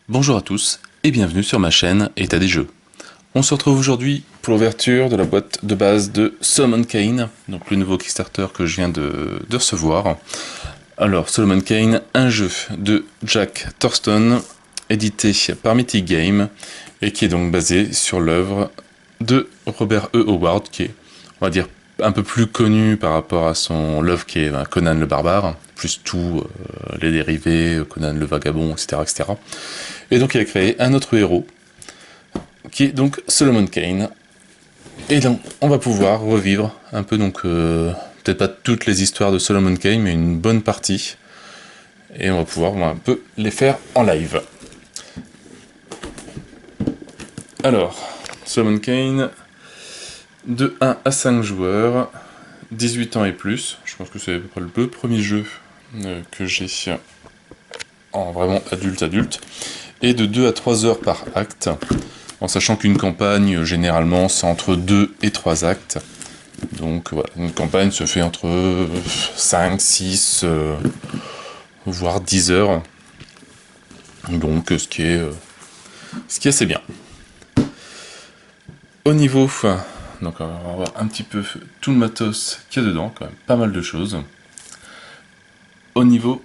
Bonjour à tous et bienvenue sur ma chaîne État des jeux. On se retrouve aujourd'hui pour l'ouverture de la boîte de base de Solomon Kane, donc le nouveau Kickstarter que je viens de recevoir. Alors Solomon Kane, un jeu de Jack Thurston, édité par Mythic Games et qui est donc basé sur l'œuvre de Robert E. Howard, qui est, on va dire, un peu plus connu par rapport à son l'œuvre qui est Conan le Barbare, plus tout, les dérivés, Conan le Vagabond, etc., etc. Et donc il a créé un autre héros, qui est donc Solomon Kane. Et donc on va pouvoir revivre un peu, donc peut-être pas toutes les histoires de Solomon Kane, mais une bonne partie. Et on va pouvoir un peu les faire en live. Alors, Solomon Kane, de 1 à 5 joueurs, 18 ans et plus. Je pense que c'est à peu près le premier jeu que j'ai en vraiment adulte. Et de 2 à 3 heures par acte. En sachant qu'une campagne, généralement, c'est entre 2 et 3 actes. Donc voilà, une campagne se fait entre 5, 6, voire 10 heures. Donc ce qui est assez bien. Au niveau, donc on va voir un petit peu tout le matos qu'il y a dedans, quand même pas mal de choses. Au niveau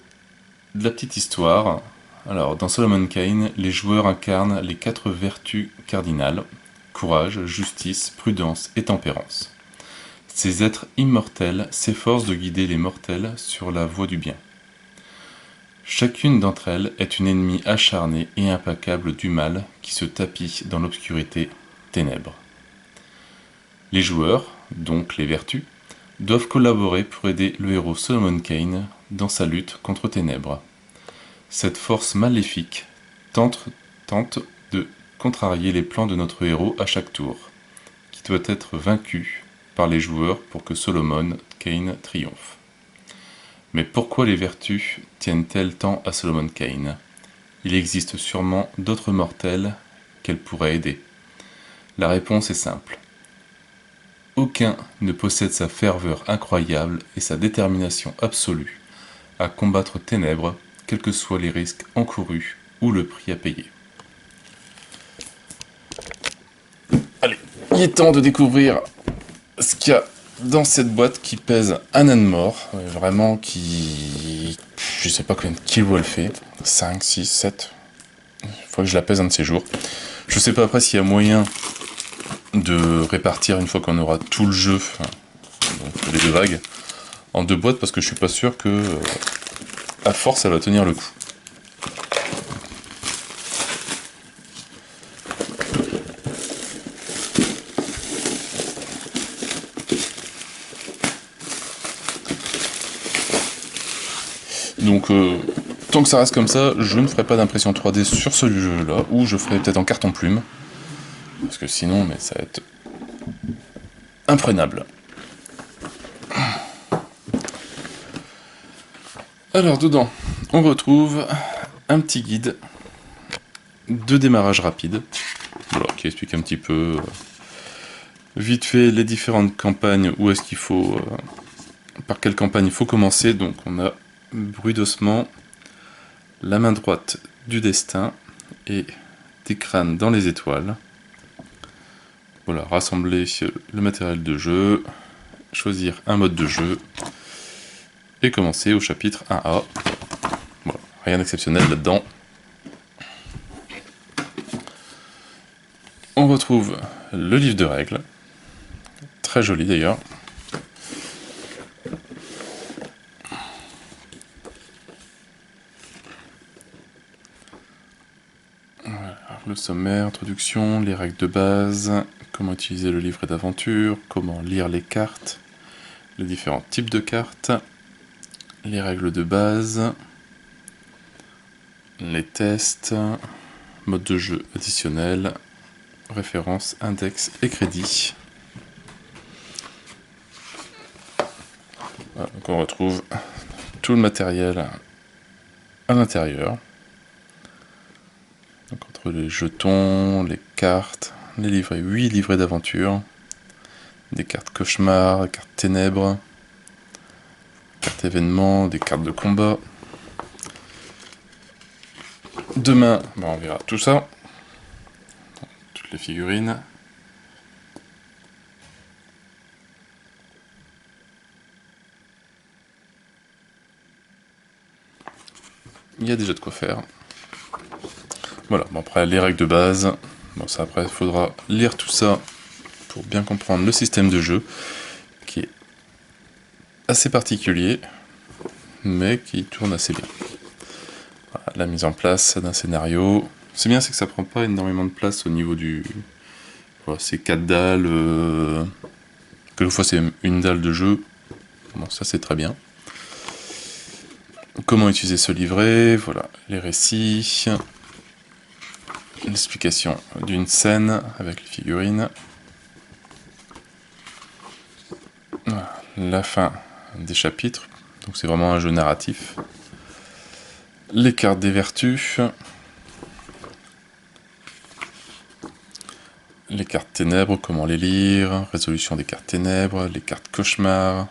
de la petite histoire, alors dans Solomon Kane, les joueurs incarnent les 4 vertus cardinales: courage, justice, prudence et tempérance. Ces êtres immortels s'efforcent de guider les mortels sur la voie du bien. Chacune d'entre elles est une ennemie acharnée et implacable du mal qui se tapit dans l'obscurité ténèbres. Les joueurs, donc les vertus, doivent collaborer pour aider le héros Solomon Kane dans sa lutte contre ténèbres. Cette force maléfique tente de contrarier les plans de notre héros à chaque tour, qui doit être vaincu par les joueurs pour que Solomon Kane triomphe. Mais pourquoi les vertus tiennent-elles tant à Solomon Kane? Il existe sûrement d'autres mortels qu'elles pourraient aider. La réponse est simple. Aucun ne possède sa ferveur incroyable et sa détermination absolue à combattre ténèbres, quels que soient les risques encourus ou le prix à payer. Allez, il est temps de découvrir ce qu'il y a dans cette boîte qui pèse un âne mort, vraiment qui... Je sais pas combien de kilos elle fait, 5, 6, 7. Il faudrait que je la pèse un de ces jours. Je sais pas après s'il y a moyen de répartir une fois qu'on aura tout le jeu, donc les 2 vagues, en 2 boîtes, parce que je suis pas sûr que, à force, elle va tenir le coup. Donc, tant que ça reste comme ça, je ne ferai pas d'impression 3D sur ce jeu-là, ou je ferai peut-être en carton plume, parce que sinon, mais ça va être imprenable. Alors, dedans, on retrouve un petit guide de démarrage rapide, voilà, qui explique un petit peu, vite fait, les différentes campagnes, où est-ce qu'il faut... par quelle campagne il faut commencer. Donc, on a Bruit d'ossement, La main droite du destin et Des crânes dans les étoiles. Voilà, rassembler le matériel de jeu, choisir un mode de jeu et commencer au chapitre 1A. Voilà, rien d'exceptionnel là-dedans. On retrouve le livre de règles, très joli d'ailleurs. Le sommaire, introduction, les règles de base, comment utiliser le livret d'aventure, comment lire les cartes, les différents types de cartes, les règles de base, les tests, mode de jeu additionnel, références, index et crédit. Voilà, donc on retrouve tout le matériel à l'intérieur. Donc entre les jetons, les cartes, les livrets, 8 livrets d'aventure, des cartes cauchemar, des cartes ténèbres, cartes événements, des cartes de combat, Demain, on verra tout ça. Toutes les figurines. Il y a déjà de quoi faire. Voilà, bon après les règles de base. Bon ça après il faudra lire tout ça pour bien comprendre le système de jeu, qui est assez particulier, mais qui tourne assez bien. Voilà, la mise en place d'un scénario. C'est bien, c'est que ça prend pas énormément de place au niveau du... Voilà, c'est 4 dalles, quelquefois c'est une dalle de jeu. Bon, ça c'est très bien. Comment utiliser ce livret, voilà, les récits, l'explication d'une scène avec les figurines. Voilà, la fin des chapitres, donc c'est vraiment un jeu narratif. Les cartes des vertus. Les cartes ténèbres, comment les lire, résolution des cartes ténèbres, les cartes cauchemars.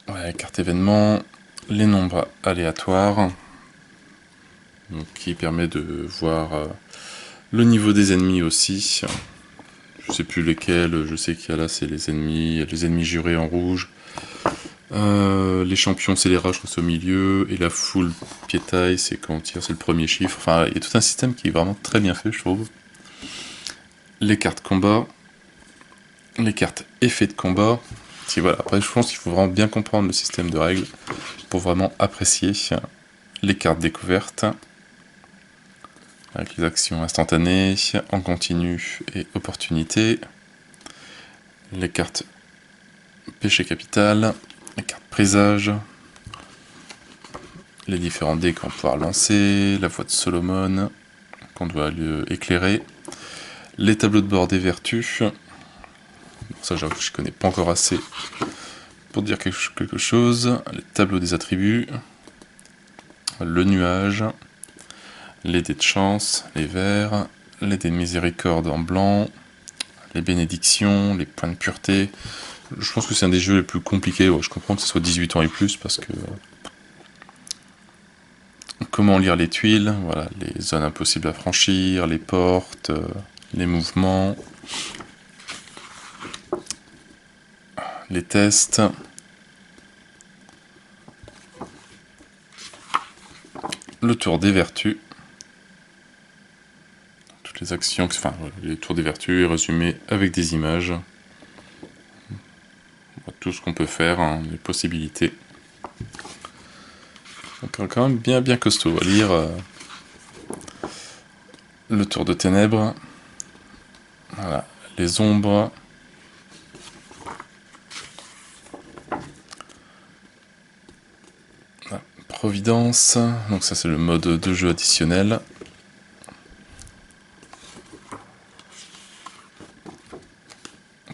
Ouais, les cartes événements, les nombres aléatoires, donc, qui permet de voir le niveau des ennemis aussi. Je sais plus lesquels, je sais qu'il y a là, c'est les ennemis jurés en rouge. Les champions, c'est les rages, je crois, c'est au milieu, et la foule piétaille, c'est quand on tire, c'est le premier chiffre. Enfin, il y a tout un système qui est vraiment très bien fait, je trouve. Les cartes combat, les cartes effets de combat. Si, voilà. Après, je pense qu'il faut vraiment bien comprendre le système de règles pour vraiment apprécier les cartes découvertes, avec les actions instantanées, en continu et opportunité. Les cartes péché capital, les cartes présage, les différents dés qu'on va pouvoir lancer, la voix de Solomon qu'on doit éclairer, les tableaux de bord des vertus. Ça, j'avoue que je connais pas encore assez pour dire quelque chose. Les tableaux des attributs, le nuage, les dés de chance, les verts, les dés de miséricorde en blanc, les bénédictions, les points de pureté. Je pense que c'est un des jeux les plus compliqués. Ouais, je comprends que ce soit 18 ans et plus parce que... Comment lire les tuiles, voilà, les zones impossibles à franchir, les portes, les mouvements, les tests, le tour des vertus, toutes les actions, enfin les tours des vertus résumés avec des images, tout ce qu'on peut faire, hein, les possibilités. Donc quand même bien costaud à lire. Le tour de ténèbres, voilà, les ombres, la providence, donc ça c'est le mode de jeu additionnel.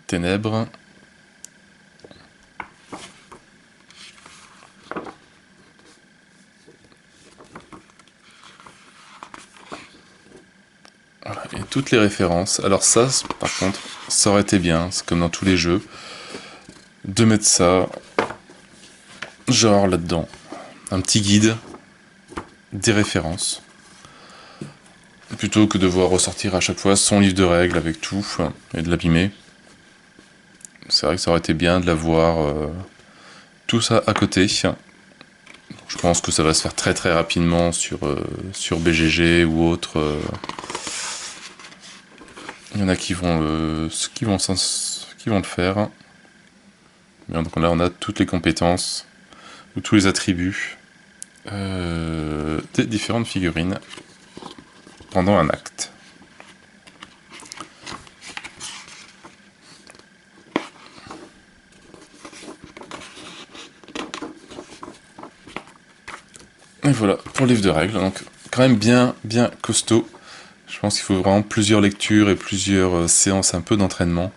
Ténèbres. Voilà, et toutes les références. Alors ça, par contre, ça aurait été bien, c'est comme dans tous les jeux, de mettre ça, genre là-dedans, un petit guide, des références, plutôt que de devoir ressortir à chaque fois son livre de règles avec tout, et de l'abîmer. C'est vrai que ça aurait été bien de l'avoir tout ça à côté. Je pense que ça va se faire très rapidement sur BGG ou autre. Il y en a qui vont le faire. Bien, donc là on a toutes les compétences, ou tous les attributs des différentes figurines pendant un acte. Et voilà pour le livre de règles, donc quand même bien costaud. Je pense qu'il faut vraiment plusieurs lectures et plusieurs séances un peu d'entraînement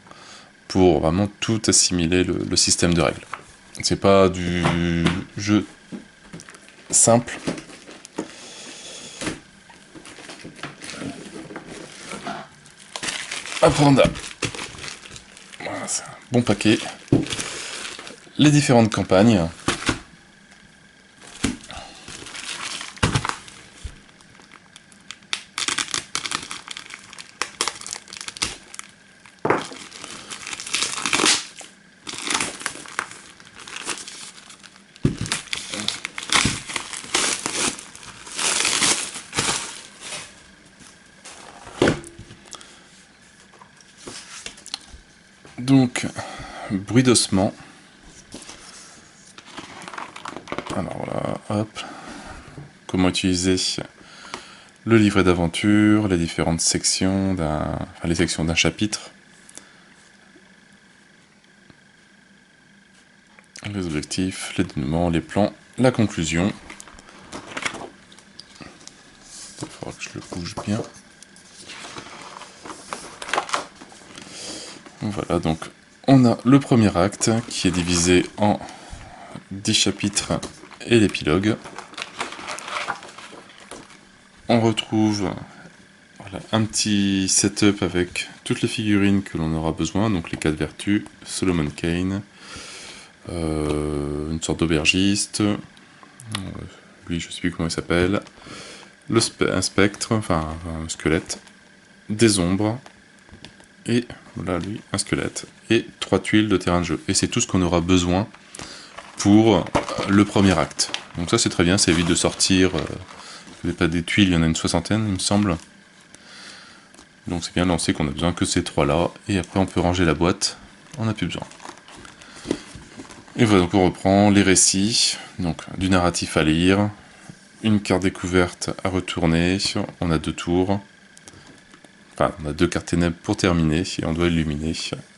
pour vraiment tout assimiler le système de règles. C'est pas du jeu simple. Apprendre. Voilà, c'est un bon paquet. Les différentes campagnes. Donc, bruit d'ossement. Alors là, hop. Comment utiliser le livret d'aventure, les différentes sections les sections d'un chapitre. Les objectifs, les dénouements, les plans, la conclusion. Il faudra que je le bouge bien. Voilà, donc on a le premier acte qui est divisé en 10 chapitres et l'épilogue. On retrouve voilà, un petit setup avec toutes les figurines que l'on aura besoin, donc les 4 vertus, Solomon Kane, une sorte d'aubergiste, lui je sais plus comment il s'appelle, un spectre, enfin un squelette, des ombres, et voilà lui, un squelette, et 3 tuiles de terrain de jeu. Et c'est tout ce qu'on aura besoin pour le premier acte. Donc ça c'est très bien, ça évite de sortir, pas des tuiles, il y en a une 60aine il me semble. Donc c'est bien, là on sait qu'on a besoin que ces 3 là, et après on peut ranger la boîte, on n'a plus besoin. Et voilà, donc on reprend les récits, donc du narratif à lire, une carte découverte à retourner, on a 2 tours, enfin on a 2 cartes ténèbres pour terminer, et on doit illuminer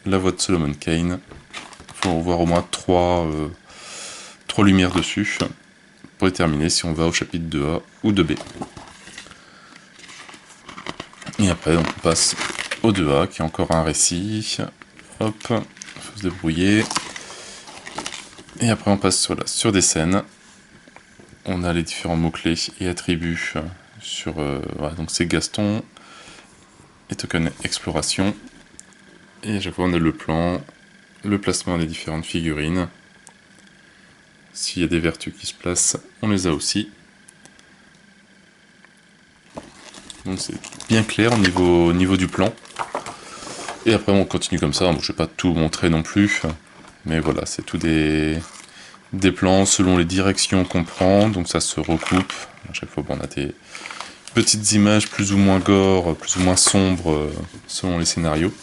la voie de Solomon Kane. Il faut voir au moins 3 lumières dessus, pour déterminer si on va au chapitre 2A ou 2B. Et après donc on passe au 2A, qui est encore un récit, hop, il faut se débrouiller. Et après on passe voilà, sur des scènes. On a les différents mots-clés et attributs sur... voilà, donc c'est Gaston, et token exploration. Et à chaque fois on a le plan, le placement des différentes figurines. S'il y a des vertus qui se placent, on les a aussi. Donc c'est bien clair au niveau du plan. Et après on continue comme ça, bon, je vais pas tout montrer non plus. Mais voilà, c'est tout des plans selon les directions qu'on prend, donc ça se recoupe. À chaque fois, bon, on a des petites images plus ou moins gore, plus ou moins sombres, selon les scénarios.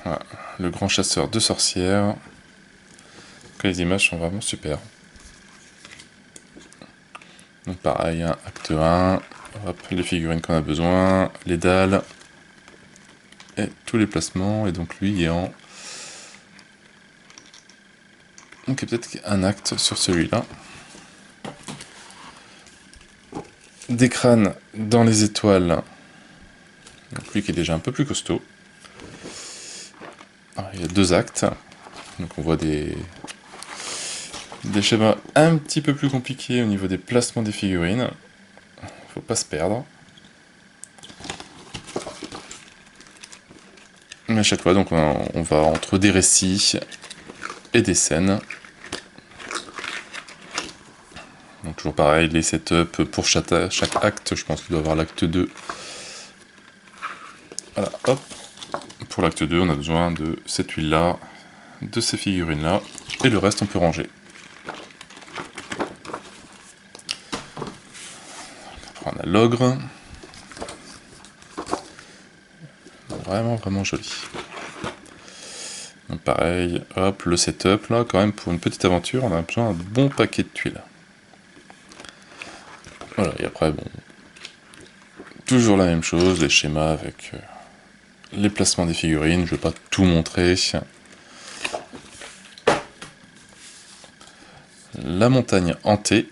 Voilà, le grand chasseur de sorcières. Les images sont vraiment super. Donc pareil, hein, acte 1, hop, les figurines qu'on a besoin, les dalles, et tous les placements, et donc lui est en... Donc il y a peut-être un acte sur celui-là. Des crânes dans les étoiles. Donc lui qui est déjà un peu plus costaud. Alors, il y a 2 actes. Donc on voit des schémas un petit peu plus compliqués au niveau des placements des figurines. Faut pas se perdre. Mais à chaque fois, donc on va entre des récits et des scènes. Donc toujours pareil, les setups pour chaque acte, je pense qu'il doit y avoir l'acte 2. Voilà, hop. Pour l'acte 2, on a besoin de cette huile-là, de ces figurines-là, et le reste on peut ranger. Après on a l'ogre. Vraiment, vraiment joli. Donc pareil, hop, le setup, là, quand même, pour une petite aventure, on a besoin d'un bon paquet de tuiles. Voilà, et après, bon, toujours la même chose, les schémas avec les placements des figurines, je ne vais pas tout montrer. La montagne hantée.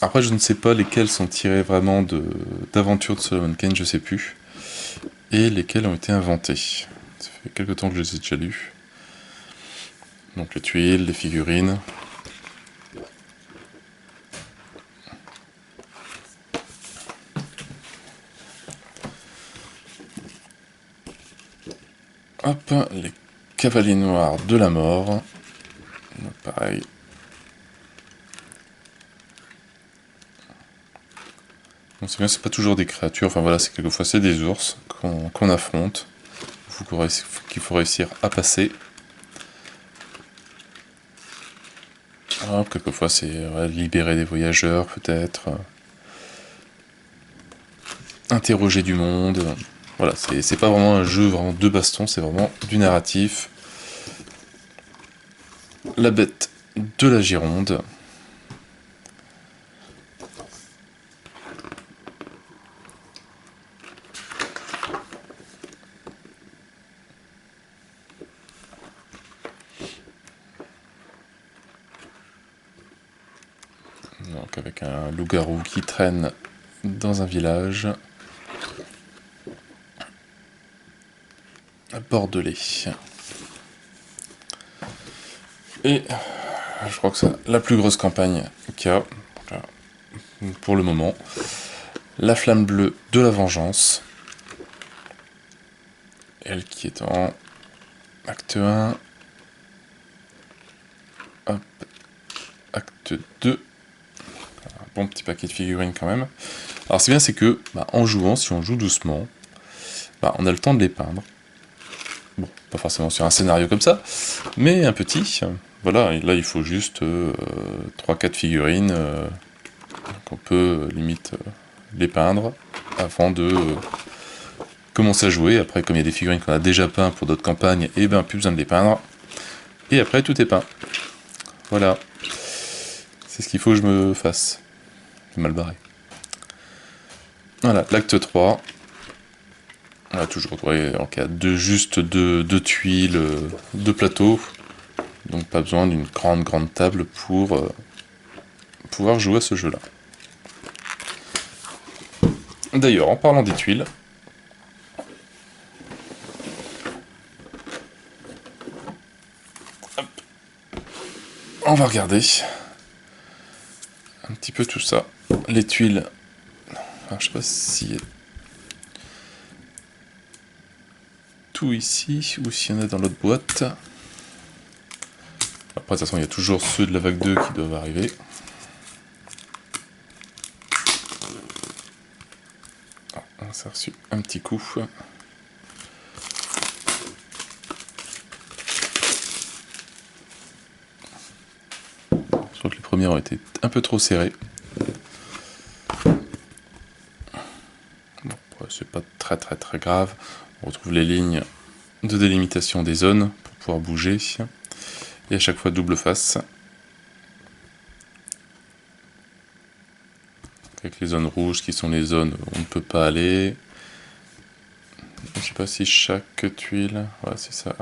Après, je ne sais pas lesquels sont tirés vraiment d'aventures de Solomon Kane, je sais plus. Et lesquels ont été inventés. Ça fait quelques temps que je les ai déjà lus. Donc les tuiles, les figurines. Hop, les cavaliers noirs de la mort. Donc pareil. Donc c'est bien, c'est pas toujours des créatures, enfin voilà, c'est quelquefois c'est des ours qu'on affronte, qu'il faut réussir à passer. Alors, quelquefois c'est libérer des voyageurs peut-être, interroger du monde. Voilà, c'est pas vraiment un jeu vraiment de baston, c'est vraiment du narratif. La bête de la Gironde. Donc avec un loup-garou qui traîne dans un village bordelais. Et je crois que c'est la plus grosse campagne qu'il y a pour le moment. La flamme bleue de la vengeance. Elle qui est en acte 1. Hop. Acte 2. Un bon petit paquet de figurines quand même. Alors c'est bien, c'est que en jouant, si on joue doucement, on a le temps de les peindre. Bon, pas forcément sur un scénario comme ça, mais un petit. Voilà, et là il faut juste 3-4 figurines qu'on peut limite les peindre avant de commencer à jouer. Après, comme il y a des figurines qu'on a déjà peint pour d'autres campagnes, et plus besoin de les peindre. Et après tout est peint. Voilà. C'est ce qu'il faut que je me fasse. C'est mal barré. Voilà, l'acte 3. On a toujours en cas de juste deux tuiles, deux plateaux. Donc pas besoin d'une grande table pour pouvoir jouer à ce jeu-là. D'ailleurs, en parlant des tuiles, hop, on va regarder un petit peu tout ça. Les tuiles, alors, je sais pas s'il y a tout ici ou s'il y en a dans l'autre boîte. Après, de toute façon, il y a toujours ceux de la vague 2 qui doivent arriver. On s'est reçu un petit coup. Je crois que les premiers ont été un peu trop serrés. Bon, c'est pas très grave. On retrouve les lignes de délimitation des zones pour pouvoir bouger. Et à chaque fois double face. Avec les zones rouges qui sont les zones où on ne peut pas aller. Je sais pas si chaque tuile... Ouais, c'est ça.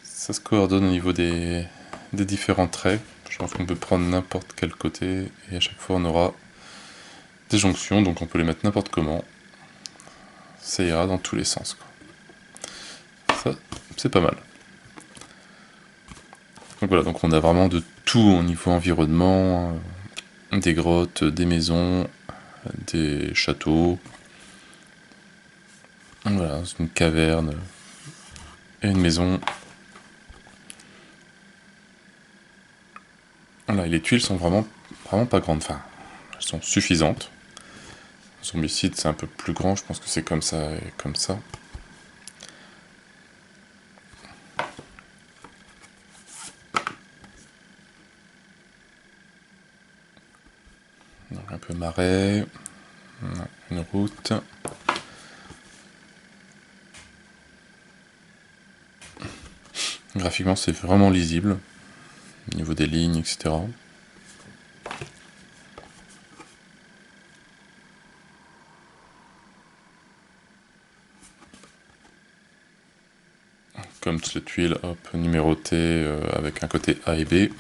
Ça se coordonne au niveau des différents traits. Je pense qu'on peut prendre n'importe quel côté et à chaque fois on aura des jonctions, donc on peut les mettre n'importe comment. Ça ira dans tous les sens, quoi. Ça, c'est pas mal. Donc voilà, donc on a vraiment de tout au niveau environnement, des grottes, des maisons, des châteaux. Voilà, une caverne et une maison. Voilà, et les tuiles sont vraiment pas grandes, enfin, elles sont suffisantes. Zombicide c'est un peu plus grand, je pense que c'est comme ça et comme ça. Donc un peu marais, une route. Graphiquement c'est vraiment lisible, au niveau des lignes, etc. Comme toutes les tuiles, hop, numérotées avec un côté A et B.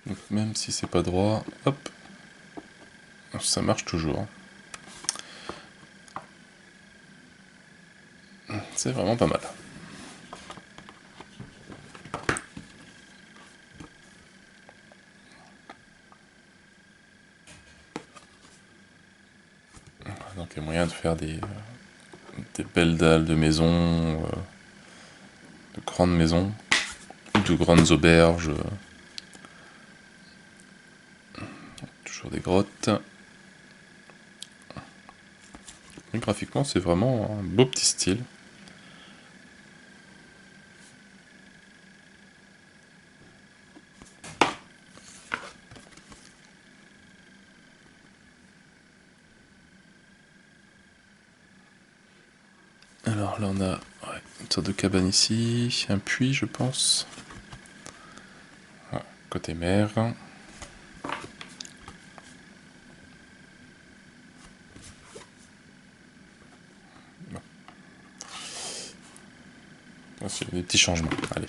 Donc même si c'est pas droit, hop, ça marche toujours. C'est vraiment pas mal. Donc il y a moyen de faire des belles dalles de maisons, de grandes maisons, de grandes auberges. sur des grottes. Et graphiquement, c'est vraiment un beau petit style. Alors là, on a une sorte de cabane ici, un puits, je pense. Voilà, côté mer. Il y a des petits changements. Allez.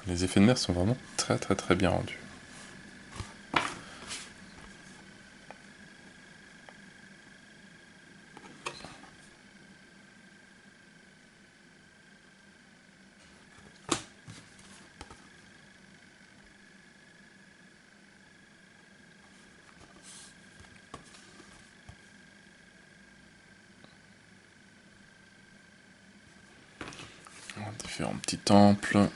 Les effets de mer sont vraiment très bien rendus. Différents petits temples.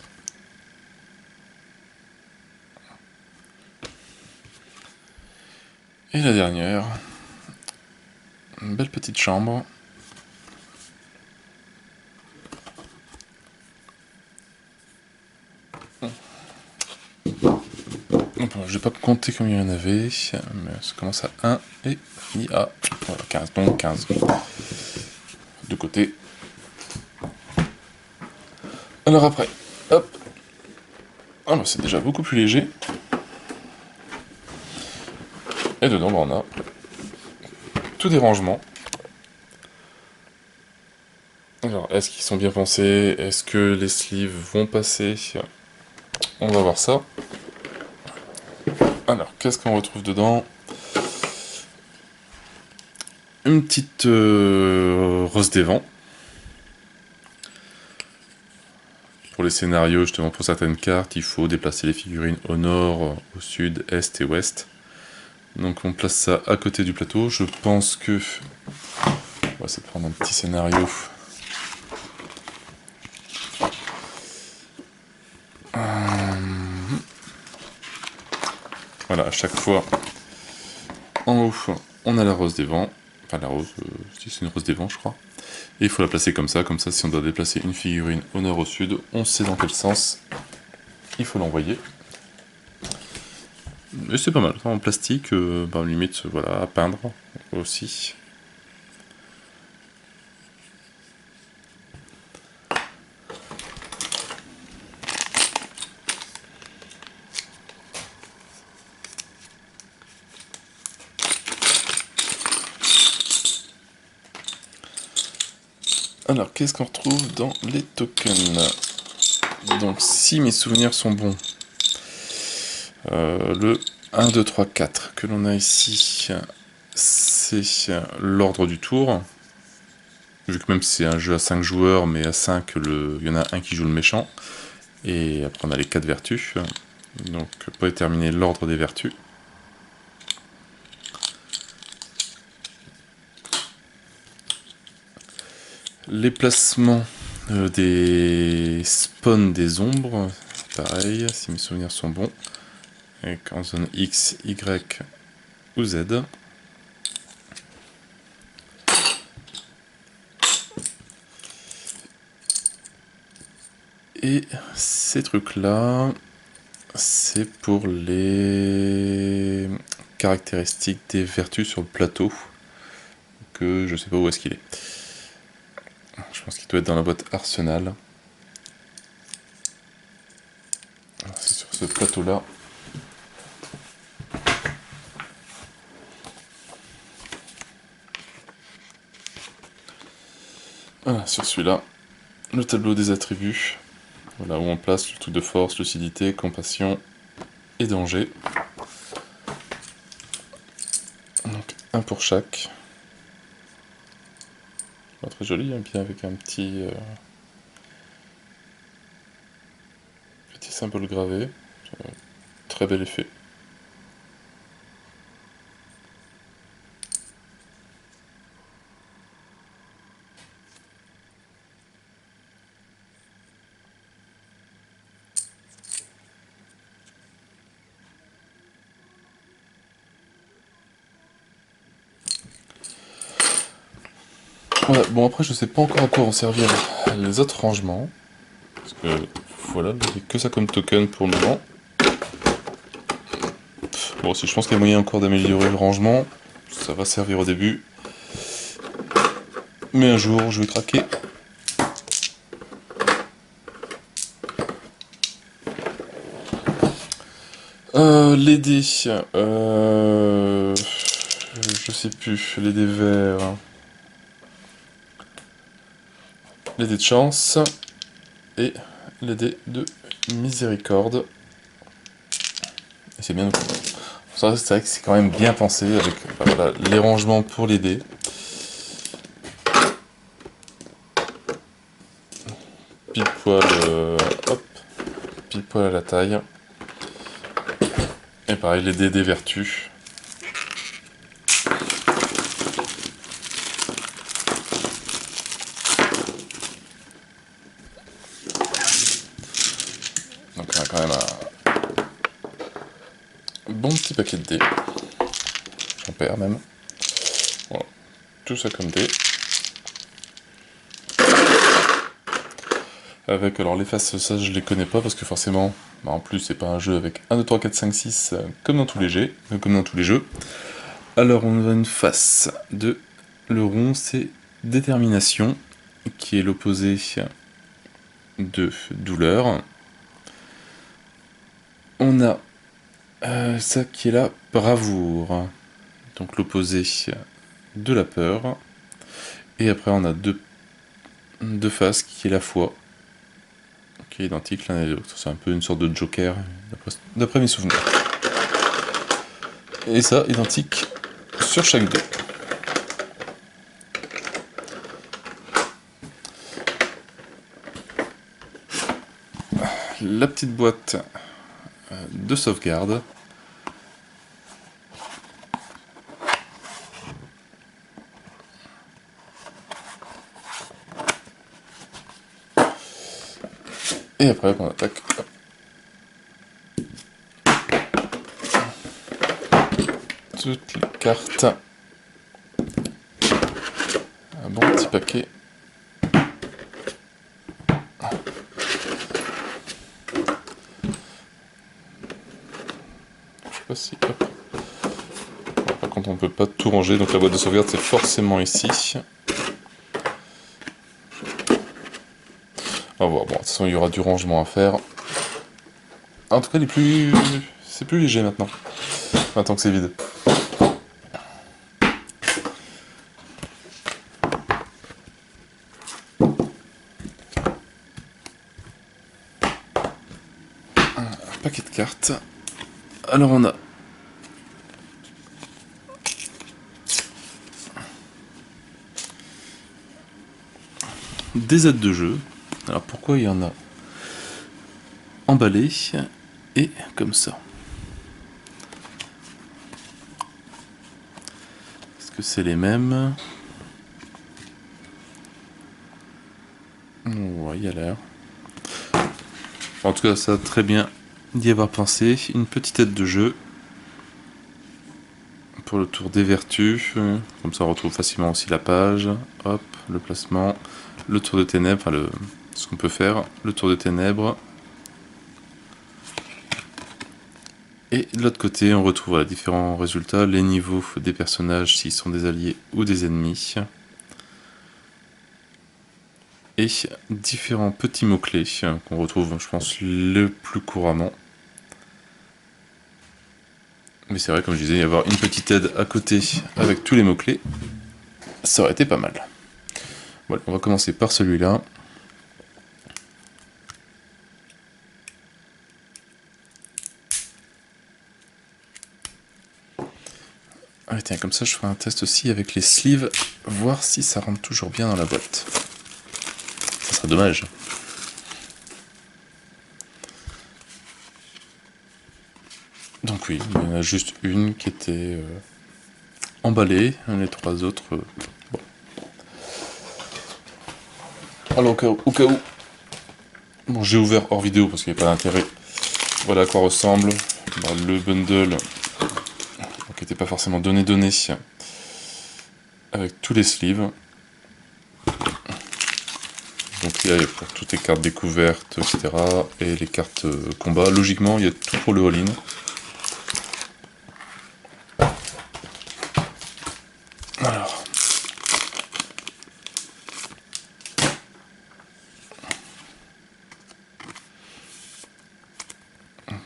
Et la dernière, une belle petite chambre. Bon, je vais pas compter combien il y en avait, mais ça commence à 1 et finit à voilà, 15, donc 15. De côté. Alors après, hop. Ah bah c'est déjà beaucoup plus léger. Et dedans, bah, on a tous des rangements. Alors, est-ce qu'ils sont bien pensés? Est-ce que les sleeves vont passer? On va voir ça. Alors, qu'est-ce qu'on retrouve dedans? Une petite rose des vents. Pour les scénarios, justement, pour certaines cartes, il faut déplacer les figurines au nord, au sud, est et ouest. Donc on place ça à côté du plateau. Je pense que... On va essayer de prendre un petit scénario. Voilà, à chaque fois, en haut, on a la rose des vents. Enfin, la rose, si c'est une rose des vents, je crois. Et il faut la placer comme ça, si on doit déplacer une figurine au nord, au sud, on sait dans quel sens il faut l'envoyer. Et c'est pas mal, en plastique, limite, voilà, à peindre aussi. Alors, qu'est-ce qu'on retrouve dans les tokens? Donc, si mes souvenirs sont bons, le 1, 2, 3, 4 que l'on a ici, c'est l'ordre du tour. Vu que même si c'est un jeu à 5 joueurs, mais à 5, il y en a un qui joue le méchant. Et après, on a les 4 vertus. Donc, pour déterminer l'ordre des vertus. Les placements des spawns des ombres, pareil, si mes souvenirs sont bons. Avec en zone X, Y ou Z. Et ces trucs-là, c'est pour les caractéristiques des vertus sur le plateau, que je sais pas où est-ce qu'il est. Je pense qu'il doit être dans la boîte Arsenal. C'est sur ce plateau-là. Voilà, sur celui-là, le tableau des attributs. Voilà où on place le truc de force, lucidité, compassion et danger. Donc un pour chaque. Pas très joli, hein, bien avec un petit symbole gravé. Très bel effet. Voilà, bon après je sais pas encore à quoi vont servir les autres rangements. Parce que voilà, il n'y a que ça comme token pour le moment. Bon, si je pense qu'il y a moyen encore d'améliorer le rangement, ça va servir au début. Mais un jour, je vais craquer. Les dés, je sais plus, les dés verts, les dés de chance et les dés de miséricorde. Et c'est bien. C'est vrai que c'est quand même bien pensé avec voilà, les rangements pour les dés. Pile poil, hop, pile poil à la taille. Et pareil, les dés des vertus. Donc on a quand même un bon petit paquet de dés. J'en perds même. Voilà. Tout ça comme dés. Avec, alors les faces, ça je les connais pas parce que forcément, bah en plus c'est pas un jeu avec 1, 2, 3, 4, 5, 6 comme dans tous les jeux. Comme dans tous les jeux. Alors on a une face de le rond, c'est détermination, qui est l'opposé de douleur. On a ça qui est la bravoure, donc l'opposé de la peur. Et après on a deux faces qui est la foi, qui est identique l'un et l'autre. C'est un peu une sorte de joker, d'après mes souvenirs. Et ça, identique sur chaque dé. La petite boîte de sauvegarde. Et après, on attaque. Hop. Toutes les cartes. Un bon petit paquet. Je sais pas si... Hop. Par contre, on peut pas tout ranger, donc la boîte de sauvegarde, c'est forcément ici. On va voir. Bon, de toute façon, il y aura du rangement à faire. En tout cas, c'est plus léger maintenant. Maintenant que c'est vide. Un paquet de cartes. Alors on a des aides de jeu. Alors pourquoi il y en a emballé et comme ça? Est-ce que c'est les mêmes? Ouais, il y a l'air. En tout cas, ça a très bien d'y avoir pensé. Une petite aide de jeu pour le tour des vertus. Comme ça, on retrouve facilement aussi la page. Hop, le placement. Le tour de ténèbres, enfin ce qu'on peut faire. Le tour de ténèbres. Et de l'autre côté, on retrouve voilà, différents résultats, les niveaux des personnages, s'ils sont des alliés ou des ennemis. Et différents petits mots-clés qu'on retrouve, je pense, le plus couramment. Mais c'est vrai, comme je disais, y avoir une petite aide à côté avec tous les mots-clés, ça aurait été pas mal. Voilà, on va commencer par celui-là. Allez, tiens, comme ça, je ferai un test aussi avec les sleeves, voir si ça rentre toujours bien dans la boîte. Ça serait dommage. Donc oui, il y en a juste une qui était emballée, les trois autres... bon. Alors au cas où, bon, j'ai ouvert hors vidéo parce qu'il n'y a pas d'intérêt. Voilà à quoi ressemble le bundle, qui n'était pas forcément donné avec tous les sleeves. il y a pour toutes les cartes découvertes, etc. Et les cartes combat. Logiquement, il y a tout pour le all-in. Alors.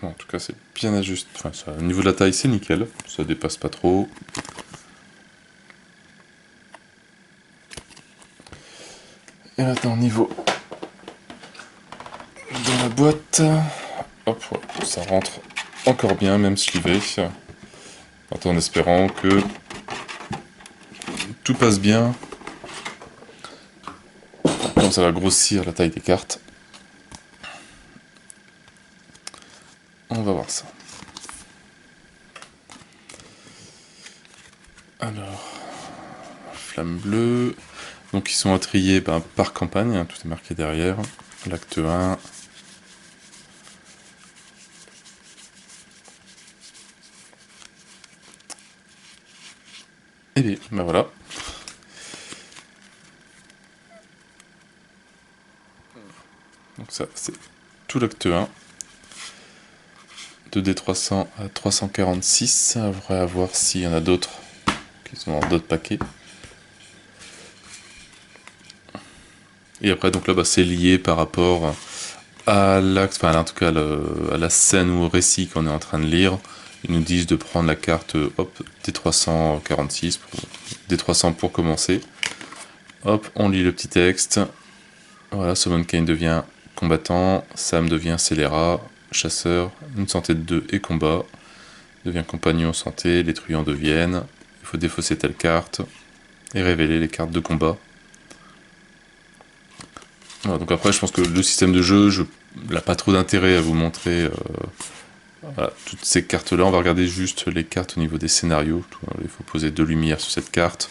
En tout cas, c'est bien ajusté. Enfin, ça, au niveau de la taille, c'est nickel. Ça dépasse pas trop. Et maintenant, au niveau de la boîte, hop, ouais, ça rentre encore bien, même slivé. En espérant que tout passe bien. Comme ça va grossir la taille des cartes. On va voir ça. Alors, flamme bleue. Donc ils sont attriés par campagne, hein, tout est marqué derrière. L'acte 1. Et bien, ben voilà. Donc ça, c'est tout l'acte 1. De D300 à 346. On va voir s'il y en a d'autres qui sont dans d'autres paquets. Et après, donc là, bah, c'est lié par rapport à l'axe, enfin en tout cas à la scène ou au récit qu'on est en train de lire. Ils nous disent de prendre la carte hop, D346, D300 pour commencer. Hop, on lit le petit texte. Voilà, Summon Kain devient combattant, Sam devient scélérat, chasseur, une santé de 2 et combat, devient compagnon santé, les truands deviennent, il faut défausser telle carte, et révéler les cartes de combat. Voilà, donc après je pense que le système de jeu, il n'a pas trop d'intérêt à vous montrer voilà, toutes ces cartes là, on va regarder juste les cartes au niveau des scénarios, il faut poser 2 lumières sur cette carte,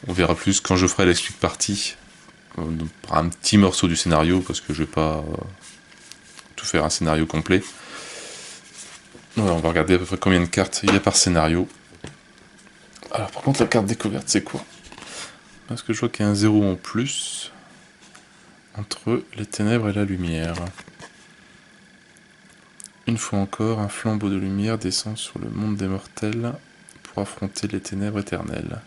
on verra plus quand je ferai l'explique partie. Un petit morceau du scénario parce que je vais pas tout faire un scénario complet. Voilà, on va regarder à peu près combien de cartes il y a par scénario. Alors par contre la carte découverte c'est quoi? Parce que je vois qu'il y a un 0 en plus entre les ténèbres et la lumière. Une fois encore, un flambeau de lumière descend sur le monde des mortels pour affronter les ténèbres éternelles.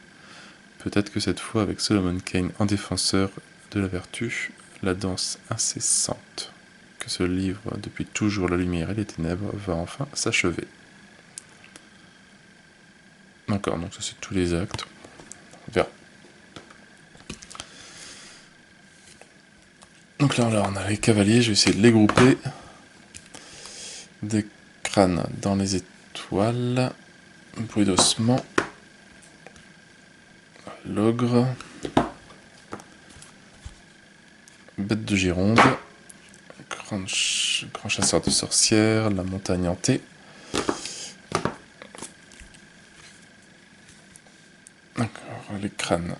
Peut-être que cette fois avec Solomon Kain en défenseur de la vertu, la danse incessante que se livrent depuis toujours la lumière et les ténèbres va enfin s'achever. D'accord, donc ça c'est tous les actes. On verra. Donc là on a les cavaliers, je vais essayer de les grouper. Des crânes dans les étoiles. Bruit d'ossement. L'ogre. Bête de Gironde. Grand chasseur de sorcières. La montagne hantée. D'accord, les crânes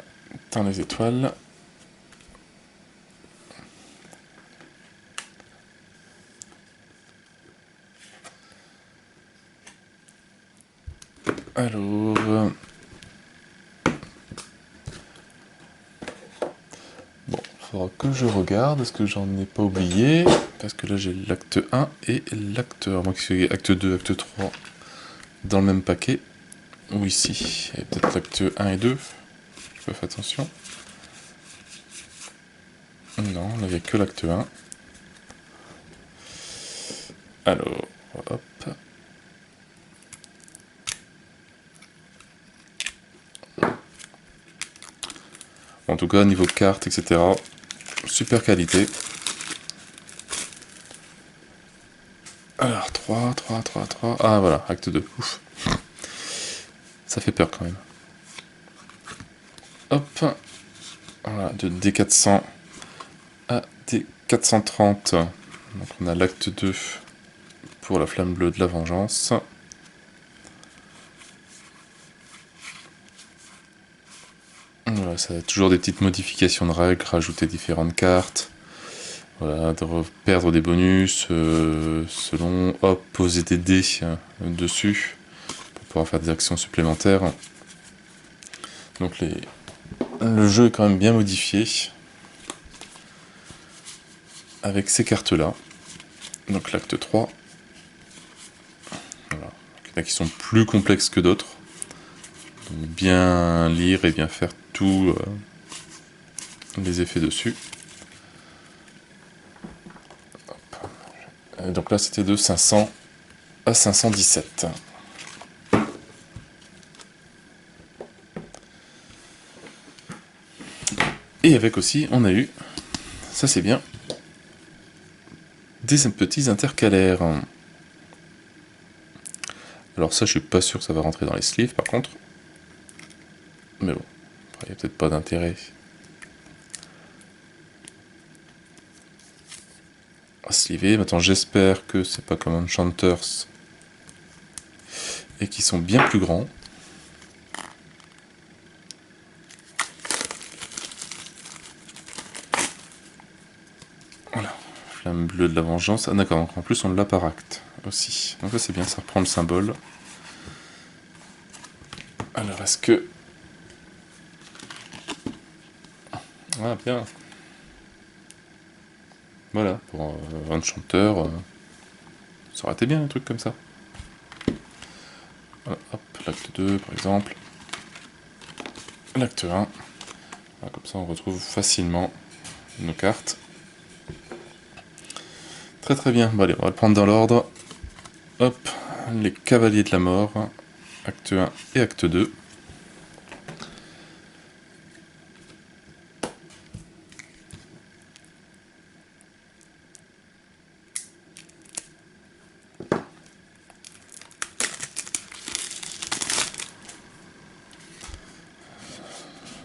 dans les étoiles. Alors... Bon, il faudra que je regarde, est-ce que j'en ai pas oublié? Parce que là j'ai l'acte 1 et l'acte... Moi qui suis acte 2, acte 3 dans le même paquet. Ou ici, il y a peut-être l'acte 1 et 2. Je peux faire attention. Non, là il n'y a que l'acte 1. Alors, hop. En tout cas, niveau carte, etc. Super qualité. Alors, 3. Ah voilà, acte 2. Ouf. Ça fait peur quand même. Hop. Voilà, de D400 à D430. Donc on a l'acte 2 pour la flamme bleue de la vengeance. Voilà, ça a toujours des petites modifications de règles, rajouter différentes cartes. Voilà, de perdre des bonus selon, hop, poser des dés dessus pour pouvoir faire des actions supplémentaires. Donc le jeu est quand même bien modifié. avec ces cartes-là. Donc l'acte 3. Voilà. Il y en a qui sont plus complexes que d'autres. Donc bien lire et bien faire tous les effets dessus. Et donc là c'était de 500 à 517. Et avec aussi, on a eu, ça c'est bien, des petits intercalaires. Alors ça, je suis pas sûr que ça va rentrer dans les sleeves par contre. Mais bon, il n'y a peut-être pas d'intérêt à sleever. Maintenant, j'espère que c'est pas comme Enchanters et qui sont bien plus grands. Voilà, flamme bleue de la vengeance. Ah d'accord, donc en plus on l'a par acte aussi. Donc là c'est bien, ça reprend le symbole. Alors est-ce que... Ah bien. Voilà, pour Enchanter, ça aurait été bien un truc comme ça. Voilà, hop, l'acte 2 par exemple. L'acte 1. Voilà, comme ça on retrouve facilement nos cartes. Très très bien, bon allez, on va le prendre dans l'ordre. Hop, les Cavaliers de la Mort, acte 1 et acte 2.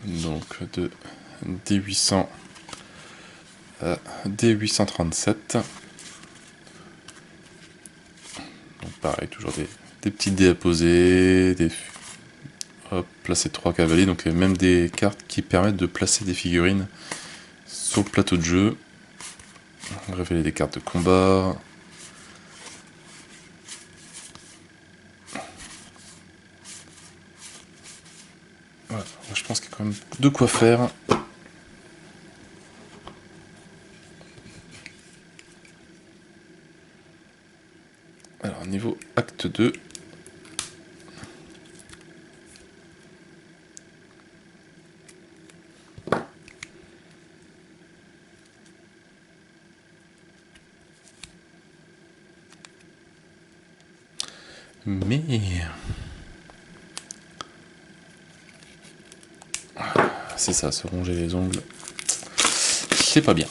Donc de D800 à D837. Donc pareil, toujours des petites dés à poser, hop, placer 3 cavaliers, donc il y a même des cartes qui permettent de placer des figurines sur le plateau de jeu. Révéler des cartes de combat. Voilà, je pense qu'il y a quand même de quoi faire. Alors niveau acte 2. Mais... c'est ça, se ronger les ongles. C'est pas bien.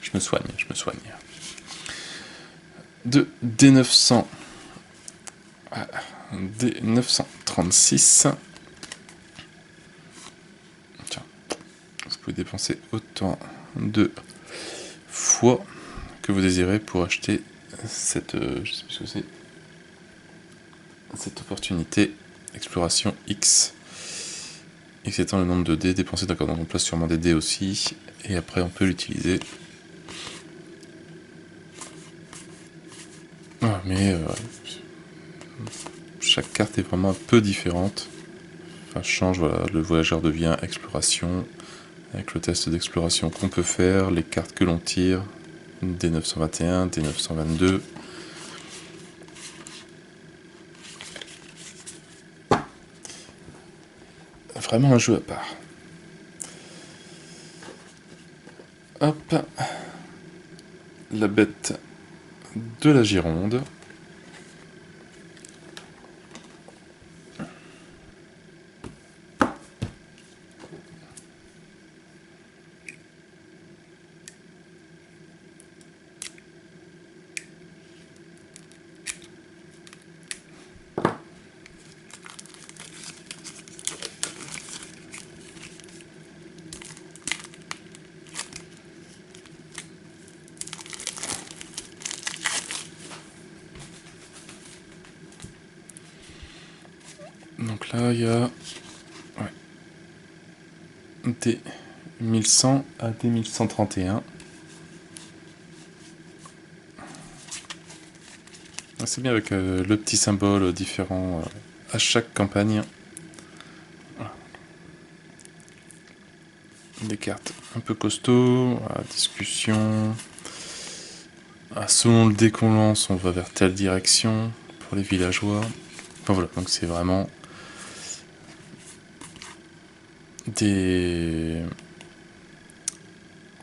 Je me soigne, je me soigne. De D900 à D936. Tiens, vous pouvez dépenser autant de fois que vous désirez pour acheter cette, je sais plus ce que c'est, cette opportunité exploration X. X étant le nombre de dés dépensés, d'accord, donc on place sûrement des dés aussi, et après on peut l'utiliser. Ah, mais chaque carte est vraiment un peu différente. Enfin, change, voilà, le voyageur devient exploration, avec le test d'exploration qu'on peut faire, les cartes que l'on tire, D921, D922. Vraiment un jeu à part. Hop, la bête de la Gironde. Donc là, il y a des 1100 à des 1131. C'est bien avec le petit symbole différent à chaque campagne. des cartes un peu costauds. Voilà, discussion. Ah, selon le dé qu'on lance, on va vers telle direction pour les villageois. Enfin voilà, donc c'est vraiment des...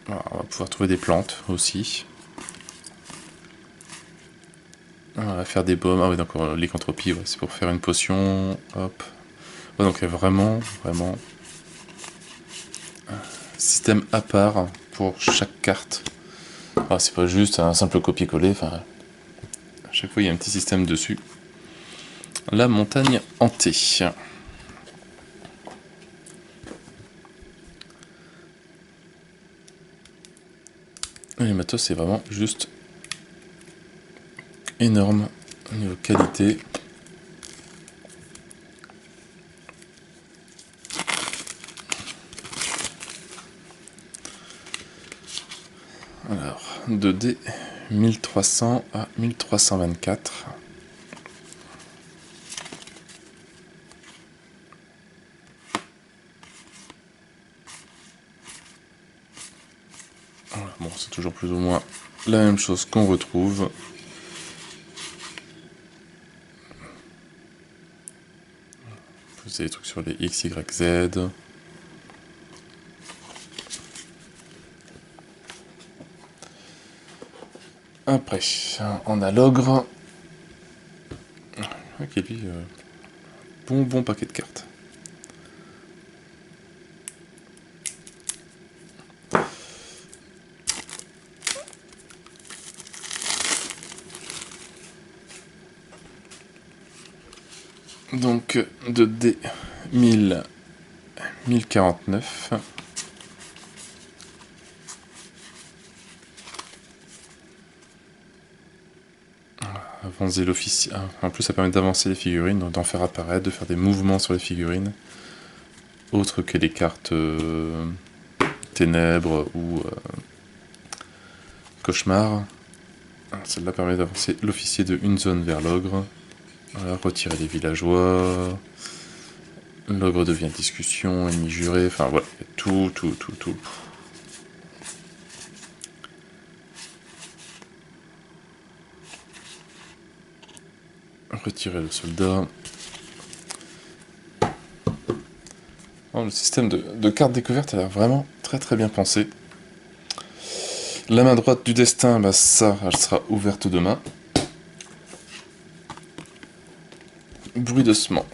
Voilà, on va pouvoir trouver des plantes aussi. On va faire des baumes. Ah oui, d'accord, lycanthropie, ouais, c'est pour faire une potion. Hop. Ouais, donc il y a vraiment un système à part pour chaque carte. Ah, c'est pas juste un simple copier-coller, enfin, à chaque fois il y a un petit système dessus. La montagne hantée. Et les matos, c'est vraiment juste énorme au niveau qualité. Alors, 2D 1300 à 1324. Voilà, bon, c'est toujours plus ou moins la même chose qu'on retrouve. Vous avez des trucs sur les X, Y, Z. Après, on a l'ogre. Ok, lui, bon paquet de cartes. Donc, 2D 1049. Avancer l'officier. En plus, ça permet d'avancer les figurines, donc d'en faire apparaître, de faire des mouvements sur les figurines. Autres que les cartes ténèbres ou cauchemar. Celle-là permet d'avancer l'officier de une zone vers l'ogre. Voilà, retirer les villageois. L'ogre devient discussion, ennemi juré. Enfin voilà, tout. Retirer le soldat. Oh, le système de cartes découvertes a l'air vraiment très bien pensé. La main droite du destin, bah ça, elle sera ouverte demain. Bruit d'ossement.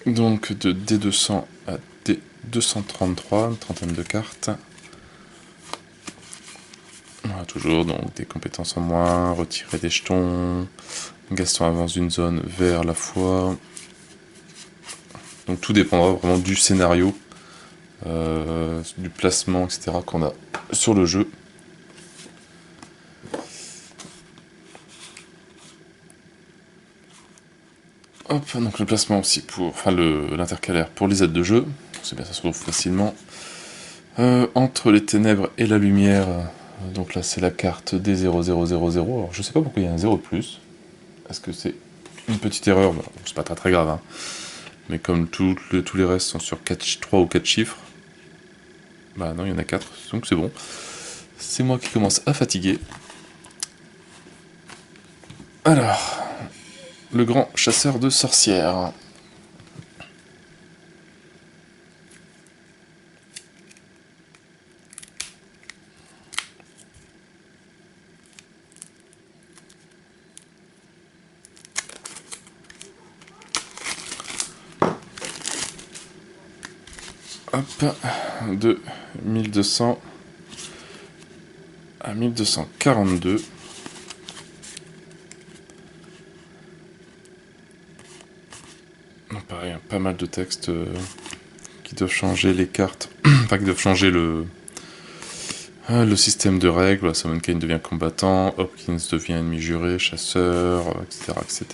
Donc de D200 à D233, une trentaine de cartes. Voilà, toujours donc des compétences en moins, retirer des jetons, Gaston avance d'une zone vers la foi. Donc tout dépendra vraiment du scénario, du placement, etc. qu'on a sur le jeu. Hop, donc le placement aussi pour, enfin l'intercalaire pour les aides de jeu, c'est bien, ça se trouve facilement. Entre les ténèbres et la lumière, donc là c'est la carte D0000, alors je sais pas pourquoi il y a un 0 de plus, est-ce que c'est une petite erreur, bon, c'est pas très grave, hein. Mais comme tous les restes sont sur 3 ou 4 chiffres, bah non il y en a 4, donc c'est bon. C'est moi qui commence à fatiguer. Alors, le grand chasseur de sorcières. Hop, de 1200 à 1242. Pareil, hein, pas mal de textes qui doivent changer les cartes, enfin qui doivent changer le système de règles. Voilà, Summon Kane devient combattant, Hopkins devient ennemi juré, chasseur, etc.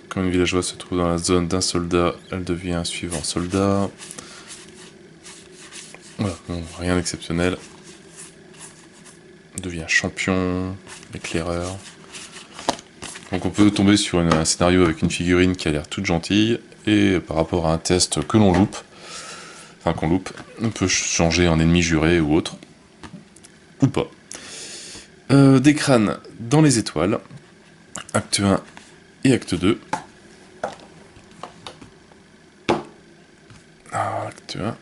Quand une villageoise se trouve dans la zone d'un soldat, elle devient un suivant soldat. Voilà, bon, rien d'exceptionnel. On devient champion, éclaireur. Donc on peut tomber sur un scénario avec une figurine qui a l'air toute gentille, et par rapport à un test que l'on loupe, enfin qu'on loupe, on peut changer en ennemi juré ou autre, ou pas. Des crânes dans les étoiles, acte 1 et acte 2. Alors, acte 1.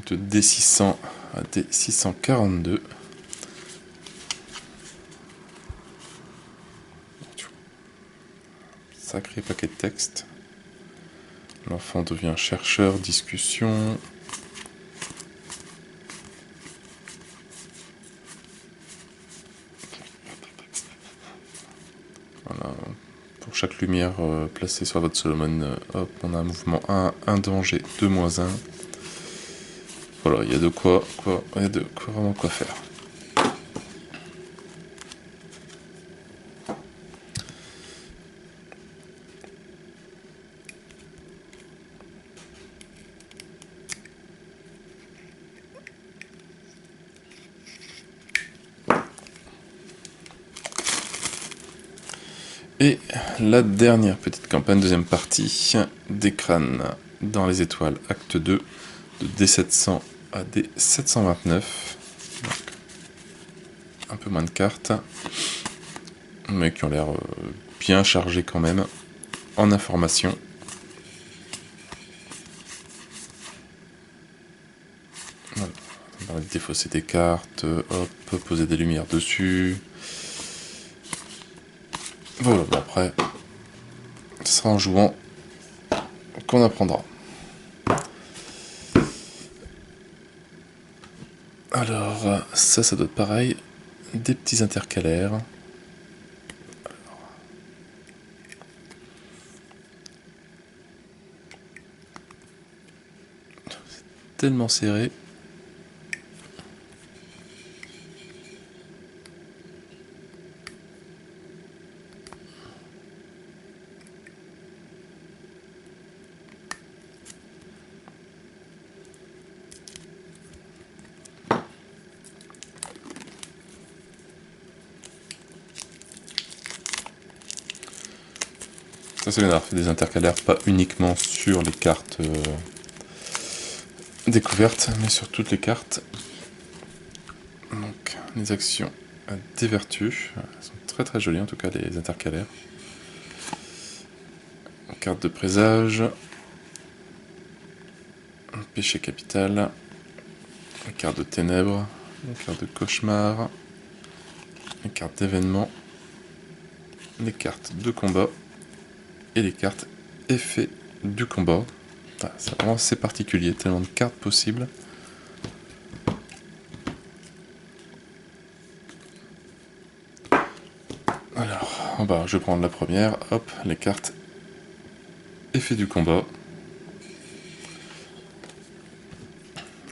De D600 à D642. Sacré paquet de texte. L'enfant devient chercheur, discussion. Voilà. Pour chaque lumière placée sur votre Solomon, hop, on a un mouvement 1, un danger, 2 moins 1. Voilà, il y a de quoi vraiment quoi faire. Et la dernière petite campagne, deuxième partie, des crânes dans les étoiles, acte 2, de D700 à D729. Donc, un peu moins de cartes, mais qui ont l'air bien chargées quand même en informations. Voilà. On va défausser des cartes, hop, poser des lumières dessus. Voilà, bon après, ce sera en jouant qu'on apprendra. Alors, ça doit être pareil, des petits intercalaires. C'est tellement serré. Ça c'est bien d'avoir fait des intercalaires, pas uniquement sur les cartes découvertes, mais sur toutes les cartes. Donc, les actions des vertus, elles sont très très jolies en tout cas, les intercalaires. Carte de présage, péché capital, carte de ténèbres, carte de cauchemar, les cartes d'événement, les cartes de combat et les cartes effets du combat. Ah, c'est vraiment assez particulier, tellement de cartes possibles. Alors, en bas, je vais prendre la première, hop, les cartes effets du combat.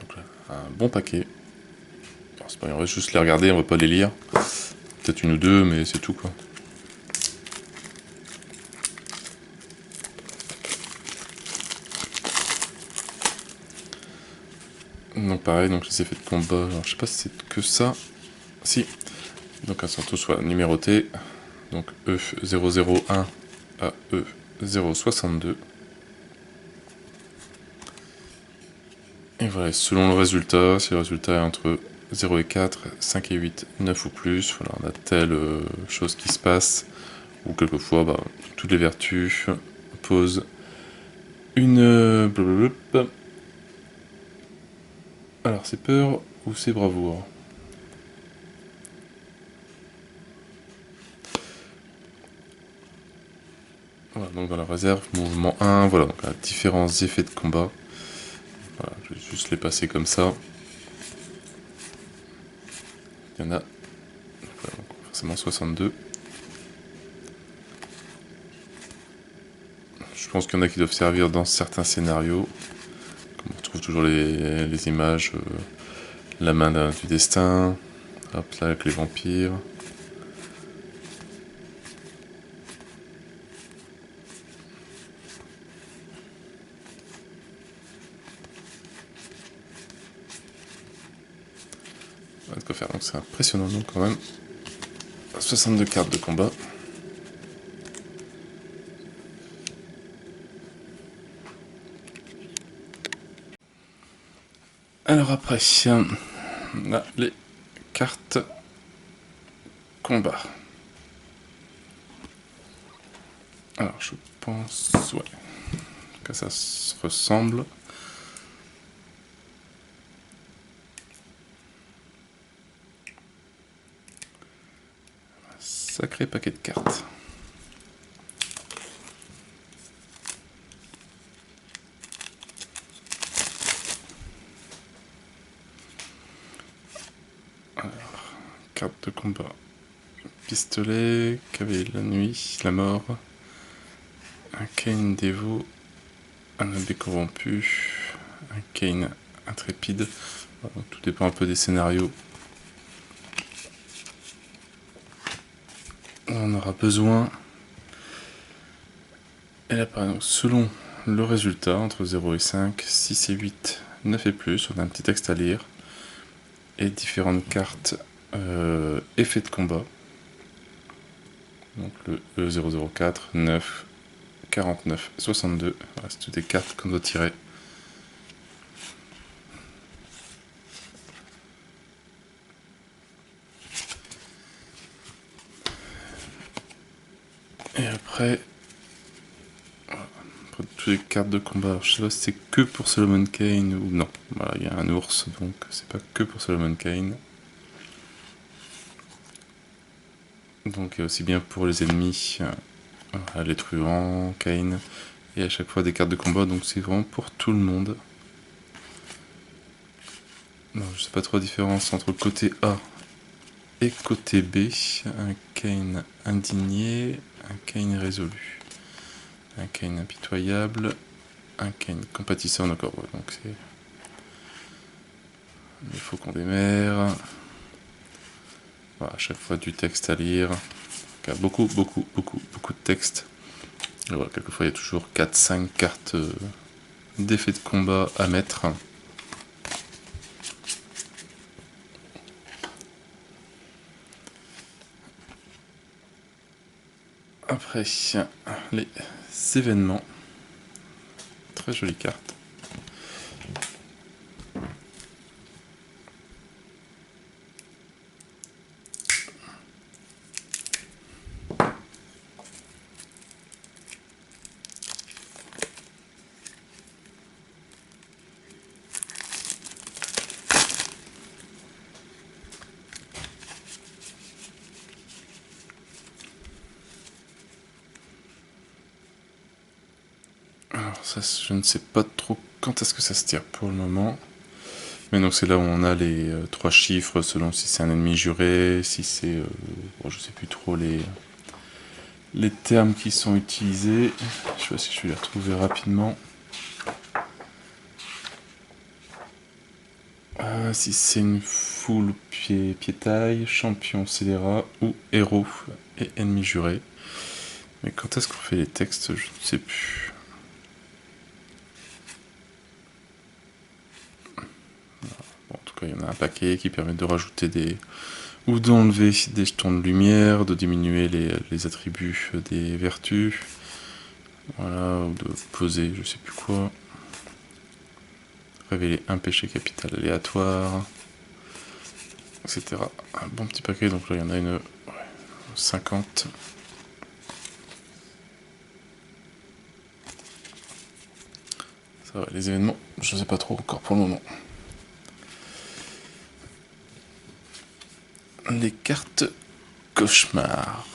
Donc là, un bon paquet. Alors, c'est pas grave, on va juste les regarder, on va pas les lire. Peut-être une ou deux, mais c'est tout quoi. Donc pareil, donc les effets de combat, alors, je sais pas si c'est que ça. Si. Donc elles sont tous numérotés. Donc E001 à E062. Et voilà, selon le résultat, si le résultat est entre 0 et 4, 5 et 8, 9 ou plus, voilà, on a telle chose qui se passe, ou quelquefois, bah, toutes les vertus posent une... blablabla. Alors, c'est peur ou c'est bravoure? Voilà, donc dans la réserve, mouvement 1, voilà, donc différents effets de combat. Voilà, je vais juste les passer comme ça. Il y en a voilà, donc forcément 62. Je pense qu'il y en a qui doivent servir dans certains scénarios. Comme on retrouve toujours les images La main du destin. Hop là avec les vampires. On va de quoi faire, donc c'est impressionnant donc quand même. 62 cartes de combat. Alors après, on a les cartes combat. Alors je pense, ouais, que ça se ressemble. Sacré paquet de cartes. Alors, carte de combat. Pistolet, cavalier de la nuit, la mort, un Kane dévot, un abbé corrompu, un Kane intrépide. Donc, tout dépend un peu des scénarios. On aura besoin. Et là, par exemple, selon le résultat, entre 0 et 5, 6 et 8, 9 et plus, on a un petit texte à lire. Et différentes cartes effets de combat. Donc le E004, 9, 49, 62. Voilà, c'est toutes des cartes qu'on doit tirer. Et après, toutes les cartes de combat. Je sais pas si c'est que pour Solomon Kane ou non. Voilà, il y a un ours, donc c'est pas que pour Solomon Kane. Donc il y a aussi bien pour les ennemis, les truands, Kane, et à chaque fois des cartes de combat, donc c'est vraiment pour tout le monde. Non, je sais pas trop la différence entre côté A et côté B. Un Kane indigné, un Kane résolu, un Kane impitoyable, un Kane compatissant encore. Ouais, donc c'est les faucons des mers. Voilà, à chaque fois du texte à lire. Beaucoup de texte. Et voilà, quelquefois il y a toujours 4-5 cartes d'effets de combat à mettre. Après, les événements. Très jolie carte. Alors ça, je ne sais pas trop quand est-ce que ça se tire pour le moment. Mais donc c'est là où on a les 3 chiffres selon si c'est un ennemi juré, si c'est... je sais plus trop les termes qui sont utilisés. Je sais pas si je vais les retrouver rapidement. Si c'est une foule piétaille, champion scélérat ou héros et ennemi juré. Mais quand est-ce qu'on fait les textes, je ne sais plus. Bon, en tout cas, il y en a un paquet qui permet de rajouter des... ou d'enlever des jetons de lumière, de diminuer les attributs des vertus. Voilà, ou de poser je sais plus quoi. Révéler un péché capital aléatoire, etc. Un bon petit paquet, donc là il y en a une 50. Ça va, les événements, je ne sais pas trop encore pour le moment. Les cartes cauchemar.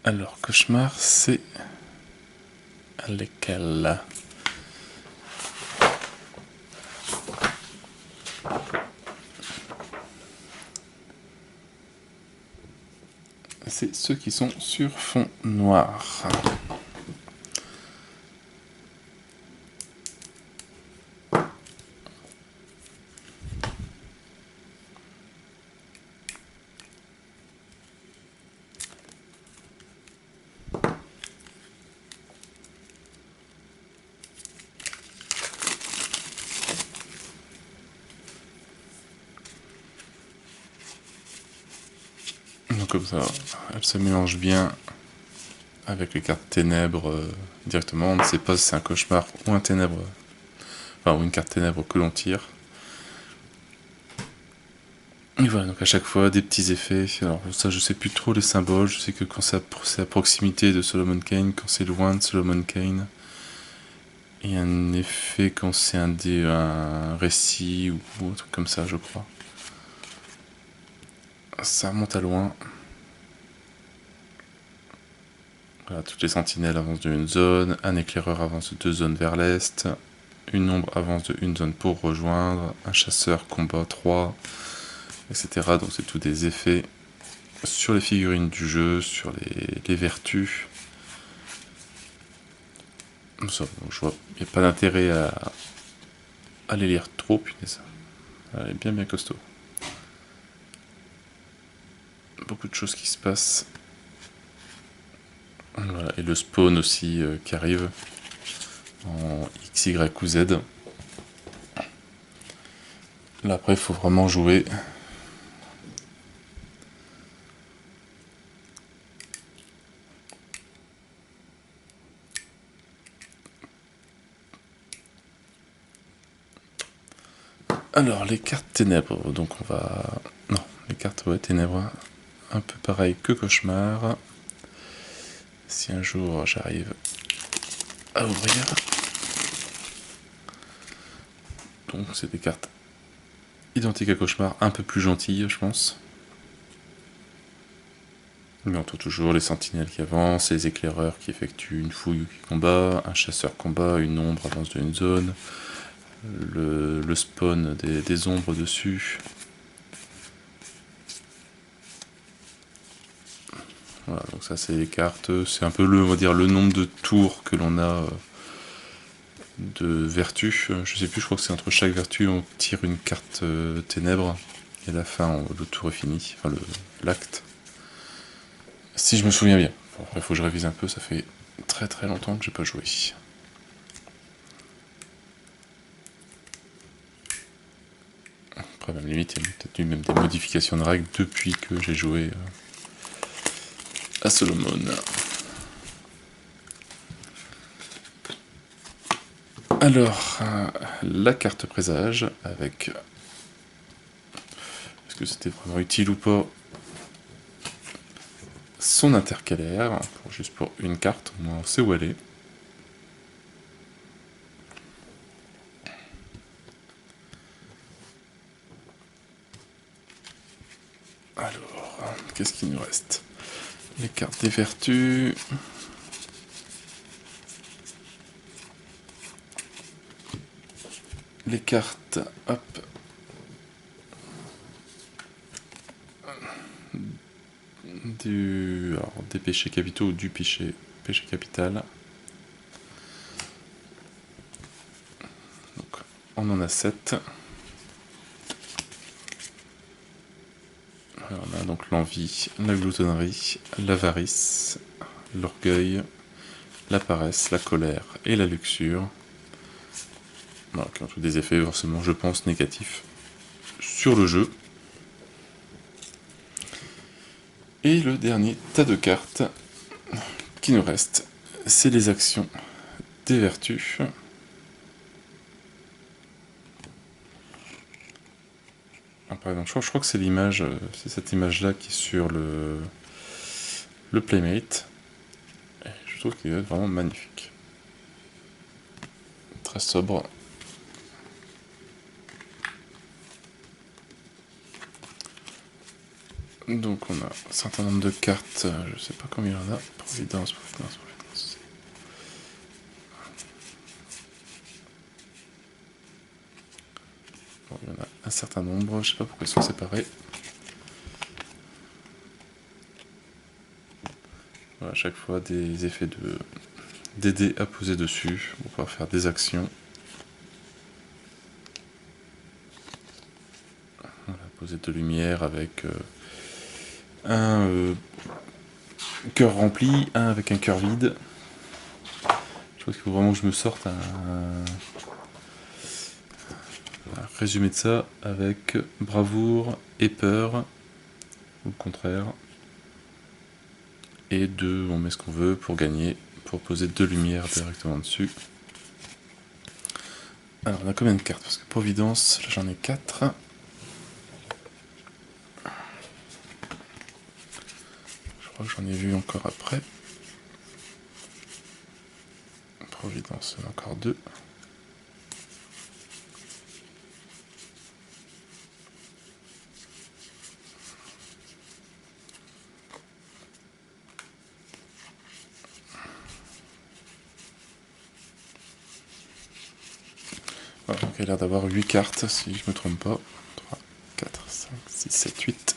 Alors, cauchemar, c'est lesquelles? c'est ceux qui sont sur fond noir. Donc comme ça, elle se mélange bien avec les cartes ténèbres directement. On ne sait pas si c'est un cauchemar ou un ténèbre, enfin ou une carte ténèbre que l'on tire. Et voilà, donc à chaque fois des petits effets. Alors ça, je sais plus trop les symboles. Je sais que quand c'est à proximité de Solomon Kane, quand c'est loin de Solomon Kane, il y a un effet quand c'est un récit ou un truc comme ça, je crois. Ça remonte à loin. Voilà, toutes les sentinelles avancent d'une zone, un éclaireur avance de 2 zones vers l'est, une ombre avance de 1 zone pour rejoindre, un chasseur combat 3, etc. Donc c'est tous des effets sur les figurines du jeu, sur les vertus. Ça, bon, je vois, il n'y a pas d'intérêt à les lire trop, punaise. Elle est bien costaud. Beaucoup de choses qui se passent. Voilà, et le spawn aussi qui arrive en X, Y ou Z. Là après il faut vraiment jouer. Alors les cartes ténèbres, donc on va... Non, les cartes ténèbres, un peu pareil que cauchemar. Si un jour j'arrive à ouvrir. Donc c'est des cartes identiques à cauchemar, un peu plus gentilles je pense. Mais on trouve toujours les sentinelles qui avancent, les éclaireurs qui effectuent une fouille ou qui combat, un chasseur combat, une ombre avance d'une zone, le spawn des ombres dessus. Voilà, donc ça c'est les cartes, c'est un peu on va dire, le nombre de tours que l'on a de vertus. Je sais plus, je crois que c'est entre chaque vertu on tire une carte ténèbres, et à la fin le tour est fini, enfin l'acte. Si je me souviens bien. Bon, après, il faut que je révise un peu, ça fait très très longtemps que j'ai pas joué. Après, même limite, il y a peut-être eu même des modifications de règles depuis que j'ai joué à Solomon. Alors, la carte présage, avec... Est-ce que c'était vraiment utile ou pas? Son intercalaire, juste pour une carte, au moins on sait où elle est. Alors, qu'est-ce qu'il nous reste? Les cartes des vertus... Les cartes, hop, des péchés capitaux ou du péché capital. Donc, on en a 7. On a donc l'envie, la gloutonnerie, l'avarice, l'orgueil, la paresse, la colère et la luxure. Voilà, qui ont tous des effets forcément, je pense, négatifs sur le jeu. Et le dernier tas de cartes qui nous reste, c'est les actions des vertus. Par exemple, je crois que c'est l'image, c'est cette image-là qui est sur le Playmate. Et je trouve qu'il est vraiment magnifique. Très sobre. Donc on a un certain nombre de cartes, je sais pas combien il y en a. Providence. Bon, il y en a un certain nombre, je sais pas pourquoi ils sont séparés. à chaque fois des effets des dés à poser dessus pour pouvoir faire des actions. Voilà, poser de lumière avec un cœur rempli, un avec un cœur vide. Je pense qu'il faut vraiment que je me sorte un résumé de ça avec bravoure et peur, ou le contraire. Et 2, on met ce qu'on veut pour gagner, pour poser 2 lumières directement dessus. Alors on a combien de cartes? Parce que Providence, là j'en ai 4. Je crois que j'en ai vu encore après. Providence, il y en a encore 2. Voilà, donc il a l'air d'avoir 8 cartes, si je me trompe pas. 3, 4, 5, 6, 7, 8.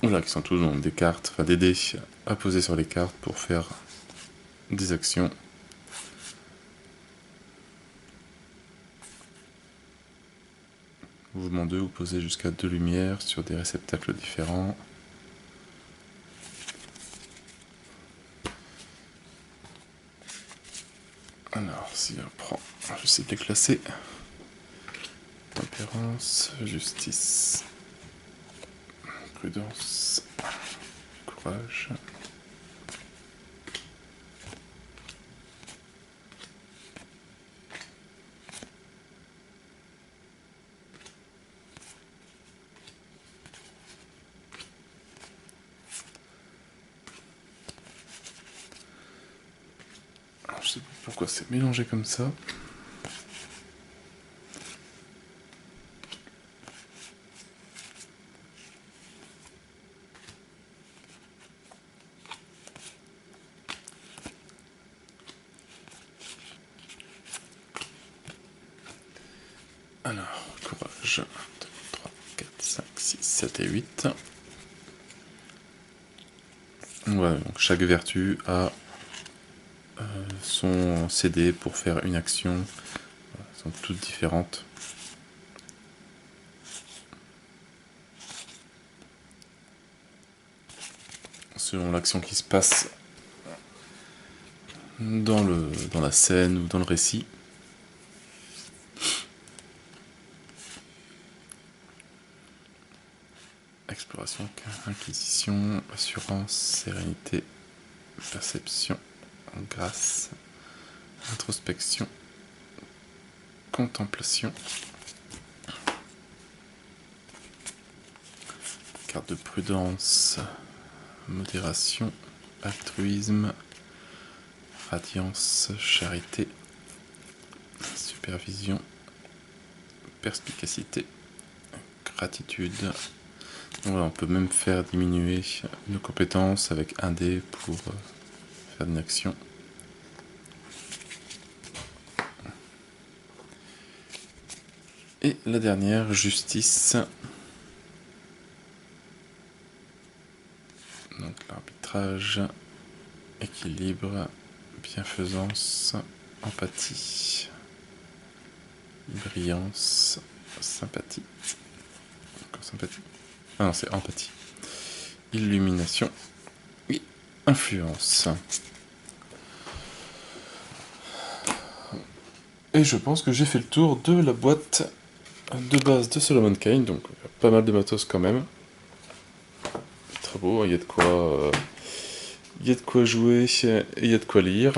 Voilà, qui sont tous donc des cartes, enfin des dés à poser sur les cartes pour faire des actions. Mouvement 2, vous posez jusqu'à 2 lumières sur des réceptacles différents. Alors, si on prend, je sais de les classer. Tempérance, justice, prudence, courage. Alors, je sais pas pourquoi c'est mélangé comme ça. Alors, courage, 1, 2, 3, 4, 5, 6, 7 et 8. Voilà, donc chaque vertu a son CD pour faire une action. Voilà, elles sont toutes différentes. Selon l'action qui se passe dans la scène ou dans le récit. Exploration, inquisition, assurance, sérénité, perception, grâce, introspection, contemplation, carte de prudence, modération, altruisme, radiance, charité, supervision, perspicacité, gratitude. Voilà, on peut même faire diminuer nos compétences avec un dé pour faire une action. Et la dernière, justice. Donc l'arbitrage, équilibre, bienfaisance, empathie, brillance, sympathie. Encore sympathie. Ah non, c'est empathie. Illumination et influence. Et je pense que j'ai fait le tour de la boîte de base de Solomon Kane, donc pas mal de matos quand même. Très beau, il y a de quoi, il y a de quoi jouer et il y a de quoi lire.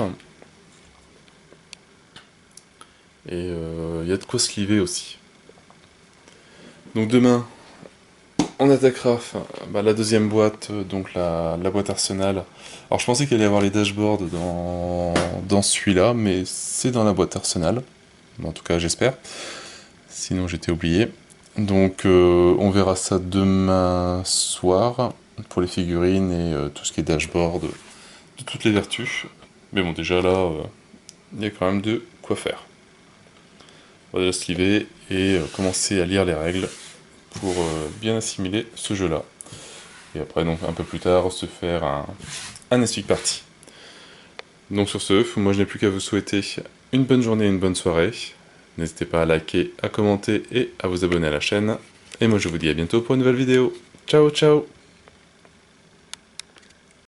Et il y a de quoi se liver aussi. Donc demain, on attaquera la deuxième boîte, donc la boîte Arsenal. Alors je pensais qu'il allait y avoir les dashboards dans celui-là, mais c'est dans la boîte Arsenal. En tout cas, j'espère. Sinon, j'étais oublié. Donc on verra ça demain soir pour les figurines et tout ce qui est dashboard de toutes les vertus. Mais bon, déjà là, il y a quand même de quoi faire. On va déjà se liver et commencer à lire les règles pour bien assimiler ce jeu-là. Et après, donc, un peu plus tard, se faire un Escape Party. Donc sur ce, moi je n'ai plus qu'à vous souhaiter une bonne journée et une bonne soirée. N'hésitez pas à liker, à commenter et à vous abonner à la chaîne. Et moi je vous dis à bientôt pour une nouvelle vidéo. Ciao ciao!